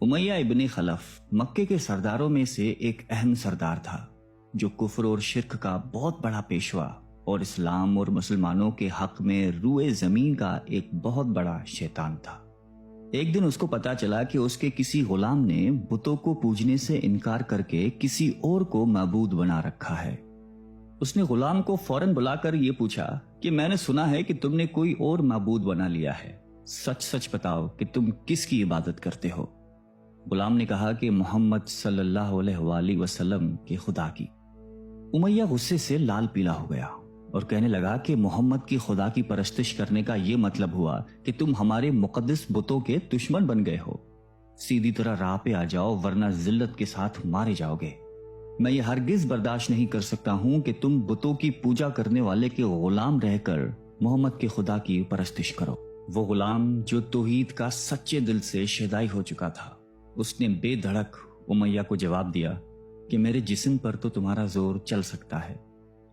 امیہ ابن خلف مکے کے سرداروں میں سے ایک اہم سردار تھا جو کفر اور شرک کا بہت بڑا پیشوا اور اسلام اور مسلمانوں کے حق میں روئے زمین کا ایک بہت بڑا شیطان تھا۔ ایک دن اس کو پتا چلا کہ اس کے کسی غلام نے بتوں کو پوجنے سے انکار کر کے کسی اور کو معبود بنا رکھا ہے۔ اس نے غلام کو فوراً بلا کر یہ پوچھا کہ میں نے سنا ہے کہ تم نے کوئی اور معبود بنا لیا ہے، سچ سچ بتاؤ کہ تم کس کی عبادت کرتے ہو؟ غلام نے کہا کہ محمد صلی اللہ علیہ وآلہ وسلم کے خدا کی۔ امیہ غصے سے لال پیلا ہو گیا اور کہنے لگا کہ محمد کی خدا کی پرستش کرنے کا یہ مطلب ہوا کہ تم ہمارے مقدس بتوں کے دشمن بن گئے ہو۔ سیدھی طرح راہ پہ آ جاؤ ورنہ ذلت کے ساتھ مارے جاؤ گے۔ میں یہ ہرگز برداشت نہیں کر سکتا ہوں کہ تم بتوں کی پوجا کرنے والے کے غلام رہ کر محمد کے خدا کی پرستش کرو۔ وہ غلام جو توحید کا سچے دل سے شیدائی ہو چکا تھا، اس نے بے دھڑک امیہ کو جواب دیا کہ میرے جسم پر تو تمہارا زور چل سکتا ہے،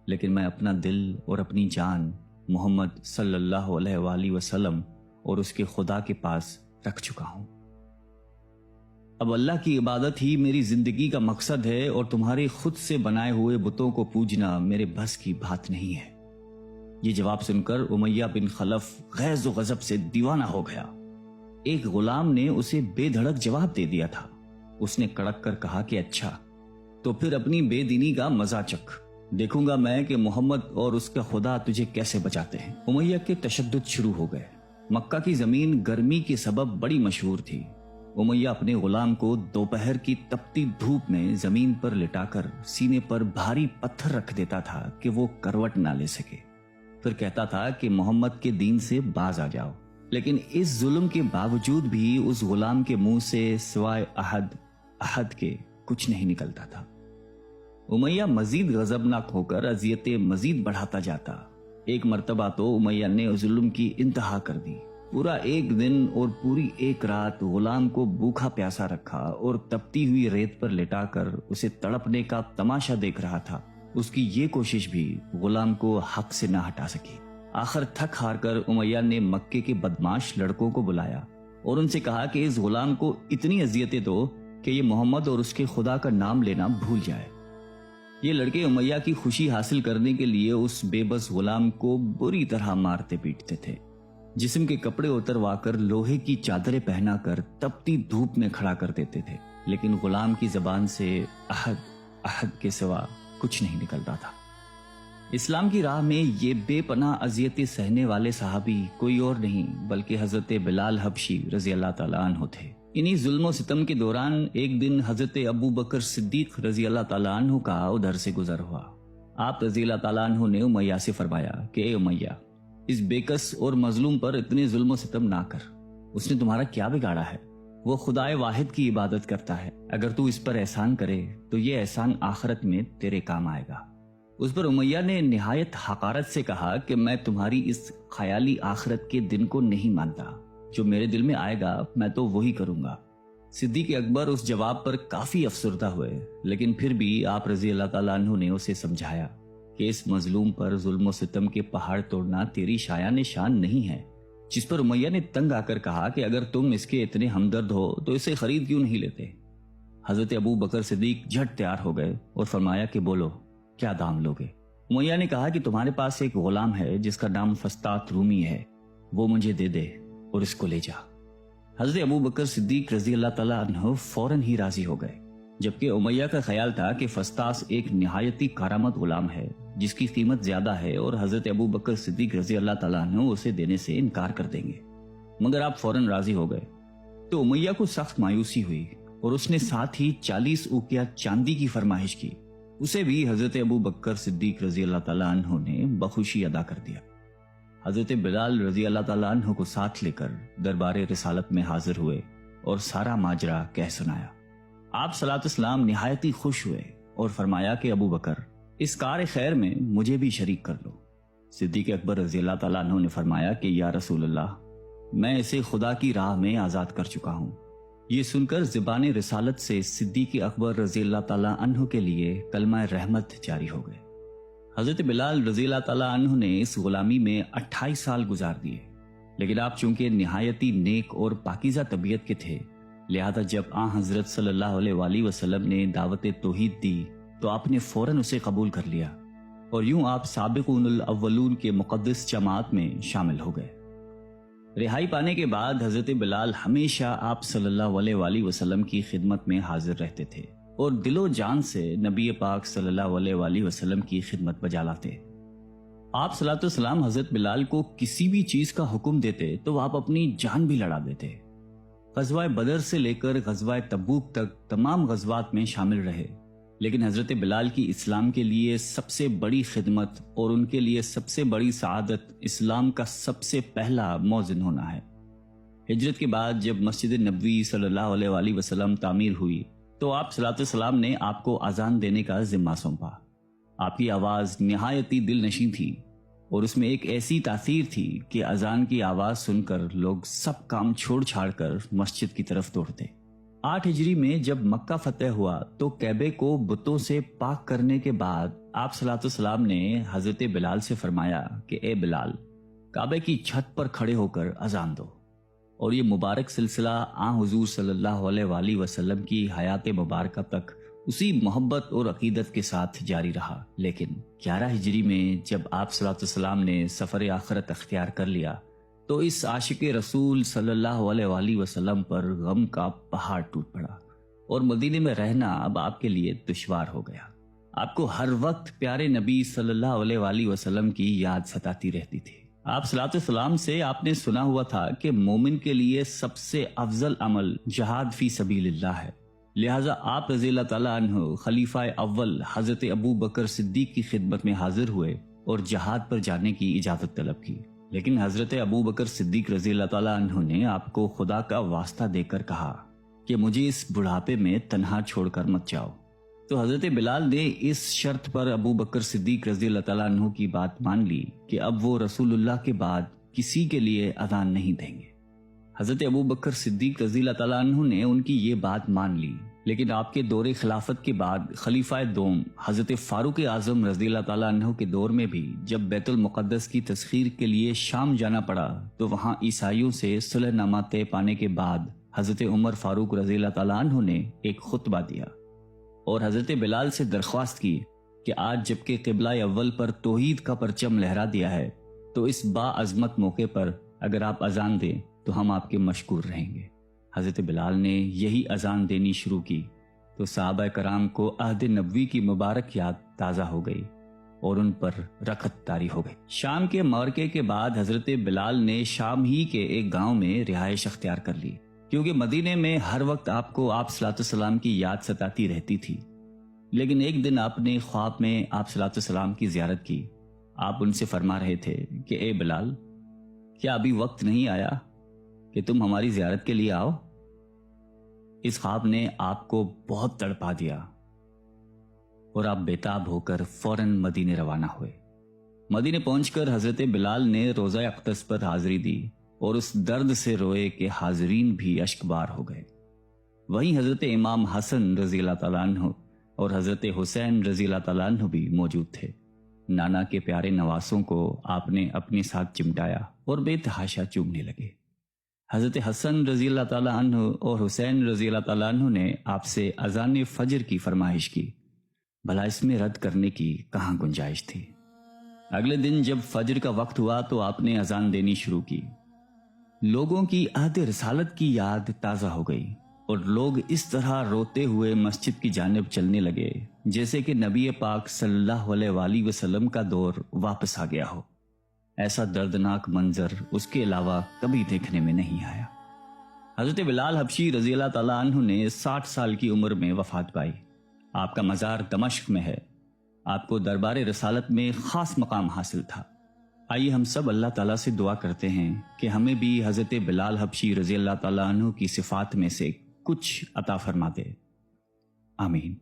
لیکن میں اپنا دل اور اپنی جان محمد صلی اللہ علیہ وآلہ وسلم اور اس کے خدا کے پاس رکھ چکا ہوں۔ اب اللہ کی عبادت ہی میری زندگی کا مقصد ہے اور تمہارے خود سے بنائے ہوئے بتوں کو پوجنا میرے بس کی بات نہیں ہے۔ یہ جواب سن کر امیہ بن خلف غیظ و غضب سے دیوانہ ہو گیا۔ ایک غلام نے اسے بے دھڑک جواب دے دیا تھا۔ اس نے کڑک کر کہا کہ اچھا تو پھر اپنی بے دینی کا مزہ چکھ، دیکھوں گا میں کہ محمد اور اس کا خدا تجھے کیسے بچاتے ہیں۔ امیہ کے تشدد شروع ہو گئے۔ مکہ کی زمین گرمی کے سبب بڑی مشہور تھی۔ امیہ اپنے غلام کو دوپہر کی تپتی دھوپ میں زمین پر لٹا کر سینے پر بھاری پتھر رکھ دیتا تھا کہ وہ کروٹ نہ لے سکے، پھر کہتا تھا کہ محمد کے دین سے باز آ جاؤ، لیکن اس ظلم کے باوجود بھی اس غلام کے منہ سے سوائے احد کے کچھ نہیں نکلتا تھا۔ امیہ مزید غضبناک ہو کر اذیتیں مزید بڑھاتا جاتا۔ ایک مرتبہ تو امیہ نے ظلم کی انتہا کر دی۔ پورا ایک دن اور پوری ایک رات غلام کو بھوکا پیاسا رکھا اور تپتی ہوئی ریت پر لٹا کر اسے تڑپنے کا تماشا دیکھ رہا تھا۔ اس کی یہ کوشش بھی غلام کو حق سے نہ ہٹا سکی۔ آخر تھک ہار کر امیہ نے مکے کے بدماش لڑکوں کو بلایا اور ان سے کہا کہ اس غلام کو اتنی اذیتیں دو کہ یہ محمد اور اس کے خدا کا نام لینا بھول جائے۔ یہ لڑکے امیہ کی خوشی حاصل کرنے کے لیے اس بے بس غلام کو بری طرح مارتے پیٹتے تھے۔ جسم کے کپڑے اتروا کر لوہے کی چادریں پہنا کر تپتی دھوپ میں کھڑا کر دیتے تھے، لیکن غلام کی زبان سے احد کے سوا کچھ نہیں نکلتا تھا۔ اسلام کی راہ میں یہ بے پناہ اذیتیں سہنے والے صحابی کوئی اور نہیں بلکہ حضرت بلال حبشی رضی اللہ تعالیٰ عنہ تھے۔ انہی ظلم و ستم کے دوران ایک دن حضرت ابو بکر صدیق رضی اللہ تعالیٰ عنہ کا ادھر سے گزر ہوا۔ آپ رضی اللہ تعالیٰ عنہ نے امیہ سے فرمایا کہ اے امیہ، اس بےکس اور مظلوم پر اتنے ظلم و ستم نہ کر، اس نے تمہارا کیا بگاڑا ہے؟ وہ خدائے واحد کی عبادت کرتا ہے، اگر تو اس پر احسان کرے تو یہ احسان آخرت میں تیرے کام آئے گا۔ اس پر امیہ نے نہایت حقارت سے کہا کہ میں تمہاری اس خیالی آخرت کے دن کو نہیں مانتا، جو میرے دل میں آئے گا میں تو وہی کروں گا۔ صدیق اکبر اس جواب پر کافی افسردہ ہوئے، لیکن پھر بھی آپ رضی اللہ تعالیٰ عنہ نے اسے سمجھایا کہ اس مظلوم پر ظلم و ستم کے پہاڑ توڑنا تیری شایان شان نہیں ہے۔ جس پر امیہ نے تنگ آ کر کہا کہ اگر تم اس کے اتنے ہمدرد ہو تو اسے خرید کیوں نہیں لیتے؟ حضرت ابو بکر صدیق جھٹ تیار ہو گئے اور فرمایا کہ بولو کیا دام لوگے؟ امیہ نے کہا کہ تمہارے پاس ایک غلام ہے جس کا نام فسطاط رومی ہے، وہ مجھے دے دے اور اس کو لے جا۔ حضرت ابو بکر صدیق رضی اللہ تعالیٰ عنہ فوراً ہی راضی ہو گئے، جبکہ امیہ کا خیال تھا کہ فسطاط ایک نہایتی کارآمد غلام ہے جس کی قیمت زیادہ ہے اور حضرت ابو بکر صدیق رضی اللہ تعالیٰ عنہ اسے دینے سے انکار کر دیں گے، مگر آپ فوراً راضی ہو گئے۔ تو امیہ کو سخت مایوسی ہوئی اور اس نے ساتھ ہی 40 اوقیہ چاندی کی فرمائش کی۔ اسے بھی حضرت ابو بکر صدیق رضی اللہ تعالیٰ عنہ نے بخوشی ادا کر دیا۔ حضرت بلال رضی اللہ تعالیٰ عنہ کو ساتھ لے کر دربار رسالت میں حاضر ہوئے اور سارا ماجرا کہہ سنایا۔ آپ صلاۃ السلام نہایت ہی خوش ہوئے اور فرمایا کہ ابو بکر، اس کار خیر میں مجھے بھی شریک کر لو۔ صدیق اکبر رضی اللہ تعالیٰ عنہ نے فرمایا کہ یا رسول اللہ، میں اسے خدا کی راہ میں آزاد کر چکا ہوں۔ یہ سن کر زبان رسالت سے صدیق اکبر رضی اللہ تعالیٰ عنہ کے لیے کلمہ رحمت جاری ہو گئے۔ حضرت بلال رضی اللہ تعالیٰ عنہ نے اس غلامی میں 28 سال گزار دیے، لیکن آپ چونکہ نہایتی نیک اور پاکیزہ طبیعت کے تھے لہذا جب حضرت صلی اللہ علیہ وآلہ وسلم نے دعوت توحید دی تو آپ نے فوراً اسے قبول کر لیا، اور یوں آپ سابقون الاولون کے مقدس جماعت میں شامل ہو گئے۔ رہائی پانے کے بعد حضرت بلال ہمیشہ آپ صلی اللہ علیہ وآلہ وسلم کی خدمت میں حاضر رہتے تھے اور دل و جان سے نبی پاک صلی اللہ علیہ وآلہ وسلم کی خدمت بجا لاتے۔ آپ صلی اللہ علیہ وسلم حضرت بلال کو کسی بھی چیز کا حکم دیتے تو آپ اپنی جان بھی لڑا دیتے۔ غزوہ بدر سے لے کر غزوہ تبوک تک تمام غزوات میں شامل رہے، لیکن حضرت بلال کی اسلام کے لیے سب سے بڑی خدمت اور ان کے لیے سب سے بڑی سعادت اسلام کا سب سے پہلا مؤذن ہونا ہے۔ ہجرت کے بعد جب مسجد نبوی صلی اللہ علیہ وآلہ وسلم تعمیر ہوئی تو آپ صلی اللہ علیہ وسلم نے آپ کو اذان دینے کا ذمہ سونپا۔ آپ کی آواز نہایت ہی دل نشیں تھی اور اس میں ایک ایسی تاثیر تھی کہ اذان کی آواز سن کر لوگ سب کام چھوڑ چھاڑ کر مسجد کی طرف دوڑتے۔ 8 ہجری میں جب مکہ فتح ہوا تو کعبے کو بتوں سے پاک کرنے کے بعد آپ صلی اللہ علیہ وسلم نے حضرت بلال سے فرمایا کہ اے بلال، کعبے کی چھت پر کھڑے ہو کر اذان دو، اور یہ مبارک سلسلہ حضور صلی اللہ علیہ وآلہ وسلم کی حیات مبارکہ تک اسی محبت اور عقیدت کے ساتھ جاری رہا۔ لیکن 11 ہجری میں جب آپ صلی اللہ علیہ وسلم نے سفر آخرت اختیار کر لیا تو اس عاشق رسول صلی اللہ علیہ وآلہ وسلم پر غم کا پہاڑ ٹوٹ پڑا، اور مدینے میں رہنا اب آپ کے لیے دشوار ہو گیا۔ آپ کو ہر وقت پیارے نبی صلی اللہ علیہ وآلہ وسلم کی یاد ستاتی رہتی تھی۔ آپ صلی اللہ علیہ وسلم سے آپ نے سنا ہوا تھا کہ مومن کے لیے سب سے افضل عمل جہاد فی سبیل اللہ ہے، لہٰذا آپ رضی اللہ تعالیٰ عنہ خلیفہ اول حضرت ابو بکر صدیق کی خدمت میں حاضر ہوئے اور جہاد پر جانے کی اجازت طلب کی، لیکن حضرت ابو بکر صدیق رضی اللہ تعالیٰ عنہ نے آپ کو خدا کا واسطہ دے کر کہا کہ مجھے اس بڑھاپے میں تنہا چھوڑ کر مت جاؤ۔ تو حضرت بلال نے اس شرط پر ابو بکر صدیق رضی اللہ تعالیٰ عنہ کی بات مان لی کہ اب وہ رسول اللہ کے بعد کسی کے لیے اذان نہیں دیں گے۔ حضرت ابو بکر صدیق رضی اللہ تعالیٰ عنہ نے ان کی یہ بات مان لی، لیکن آپ کے دور خلافت کے بعد خلیفہ دوم حضرت فاروق اعظم رضی اللہ تعالیٰ عنہ کے دور میں بھی جب بیت المقدس کی تسخیر کے لیے شام جانا پڑا تو وہاں عیسائیوں سے صلح نامہ طے پانے کے بعد حضرت عمر فاروق رضی اللہ تعالیٰ عنہ نے ایک خطبہ دیا اور حضرت بلال سے درخواست کی کہ آج جبکہ قبلہ اول پر توحید کا پرچم لہرا دیا ہے تو اس با عظمت موقع پر اگر آپ اذان دیں تو ہم آپ کے مشکور رہیں گے۔ حضرت بلال نے یہی اذان دینی شروع کی تو صحابہ کرام کو عہد نبوی کی مبارک یاد تازہ ہو گئی اور ان پر رخت طاری ہو گئی۔ شام کے معرکے کے بعد حضرت بلال نے شام ہی کے ایک گاؤں میں رہائش اختیار کر لی، کیونکہ مدینے میں ہر وقت آپ کو آپ صلی اللہ علیہ وسلم کی یاد ستاتی رہتی تھی۔ لیکن ایک دن آپ نے خواب میں آپ صلی اللہ علیہ وسلم کی زیارت کی۔ آپ ان سے فرما رہے تھے کہ اے بلال، کیا ابھی وقت نہیں آیا کہ تم ہماری زیارت کے لیے آؤ؟ اس خواب نے آپ کو بہت تڑپا دیا اور آپ بیتاب ہو کر فوراً مدینے روانہ ہوئے۔ مدینے پہنچ کر حضرت بلال نے روزہ اقدس پر حاضری دی اور اس درد سے روئے کہ حاضرین بھی اشکبار ہو گئے۔ وہیں حضرت امام حسن رضی اللہ تعالیٰ عنہ اور حضرت حسین رضی اللہ تعالیٰ عنہ بھی موجود تھے۔ نانا کے پیارے نواسوں کو آپ نے اپنے ساتھ چمٹایا اور بے تحاشا چومنے لگے۔ حضرت حسن رضی اللہ تعالیٰ عنہ اور حسین رضی اللہ تعالیٰ عنہ نے آپ سے اذان فجر کی فرمائش کی، بھلا اس میں رد کرنے کی کہاں گنجائش تھی؟ اگلے دن جب فجر کا وقت ہوا تو آپ نے اذان دینی شروع کی۔ لوگوں کی عہد رسالت کی یاد تازہ ہو گئی اور لوگ اس طرح روتے ہوئے مسجد کی جانب چلنے لگے جیسے کہ نبی پاک صلی اللہ علیہ وآلہ وسلم کا دور واپس آ گیا ہو۔ ایسا دردناک منظر اس کے علاوہ کبھی دیکھنے میں نہیں آیا۔ حضرت بلال حبشی رضی اللہ تعالیٰ عنہ نے 60 سال کی عمر میں وفات پائی۔ آپ کا مزار دمشق میں ہے۔ آپ کو دربار رسالت میں خاص مقام حاصل تھا۔ آئیے ہم سب اللہ تعالیٰ سے دعا کرتے ہیں کہ ہمیں بھی حضرت بلال حبشی رضی اللہ تعالیٰ عنہ کی صفات میں سے کچھ عطا فرما دے۔ آمین۔